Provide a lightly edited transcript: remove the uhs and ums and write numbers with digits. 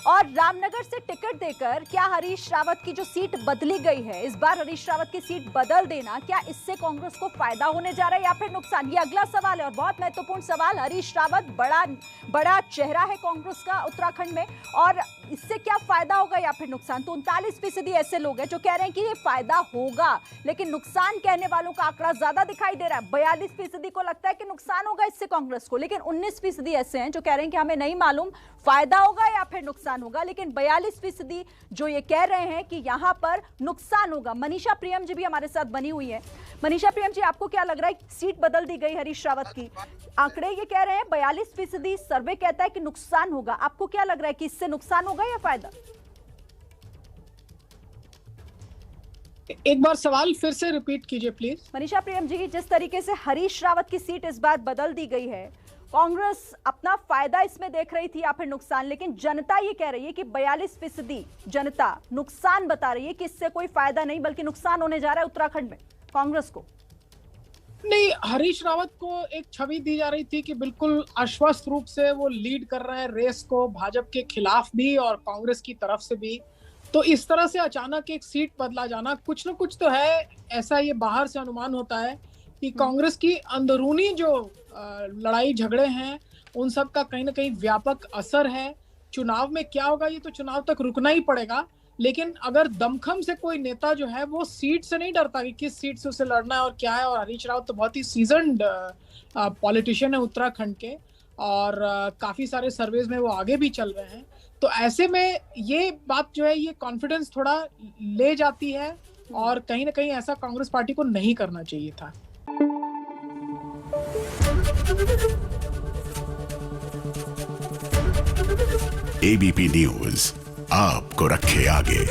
और रामनगर से टिकट देकर क्या हरीश रावत की जो सीट बदली गई है, इस बार हरीश रावत की सीट बदल देना, क्या इससे कांग्रेस को फायदा होने जा रहा है या फिर नुकसान? ये अगला सवाल है और बहुत महत्वपूर्ण सवाल। हरीश रावत बड़ा चेहरा है कांग्रेस का उत्तराखंड में, और इससे क्या फायदा होगा या फिर नुकसान? तो 39% ऐसे लोग हैं जो कह रहे हैं कि ये फायदा होगा, लेकिन नुकसान कहने वालों का आंकड़ा ज्यादा दिखाई दे रहा है। 42% को लगता है कि नुकसान होगा इससे कांग्रेस को, लेकिन 19% ऐसे हैं जो कह रहे हैं कि हमें नहीं मालूम फायदा होगा या फिर नुकसान होगा, लेकिन 42% जो ये कह रहे हैं कि यहां पर नुकसान होगा। मनीषा प्रियम जी भी हमारे साथ बनी हुई है। मनीषा प्रियम जी, आपको क्या लग रहा है? सीट बदल दी गई हरीश रावत की, आंकड़े ये कह रहे हैं 42%, सर्वे कहता है कि नुकसान होगा। आपको क्या लग रहा है कि इससे नुकसान होगा या फायदा? एक बार सवाल फिर से रिपीट कीजिए प्लीज। मनीषा प्रियम जी, जिस तरीके से हरीश रावत की सीट इस बार बदल दी गई है, कांग्रेस अपना फायदा इसमें देख रही थी या फिर नुकसान? लेकिन जनता ये कह रही है कि 42% जनता नुकसान बता रही है कि इससे कोई फायदा नहीं बल्कि नुकसान होने जा रहा है उत्तराखंड में कांग्रेस को। नहीं, हरीश रावत को एक छवि दी जा रही थी कि बिल्कुल आश्वस्त रूप से वो लीड कर रहे हैं रेस को, भाजपा के खिलाफ भी और कांग्रेस की तरफ से भी। तो इस तरह से अचानक एक सीट बदला जाना, कुछ ना कुछ तो है ऐसा, ये बाहर से अनुमान होता है कि कांग्रेस की अंदरूनी जो लड़ाई झगड़े हैं उन सब का कहीं ना कहीं व्यापक असर है। चुनाव में क्या होगा ये तो चुनाव तक रुकना ही पड़ेगा, लेकिन अगर दमखम से कोई नेता जो है वो सीट से नहीं डरता कि किस सीट से उसे लड़ना है और क्या है, और हरीश रावत तो बहुत ही सीजन्ड पॉलिटिशियन है उत्तराखंड के, और काफी सारे सर्वेज में वो आगे भी चल रहे हैं। तो ऐसे में ये बात जो है ये कॉन्फिडेंस थोड़ा ले जाती है, और कहीं ना कहीं ऐसा कांग्रेस पार्टी को नहीं करना चाहिए था। एबीपी न्यूज आपको रखे आगे।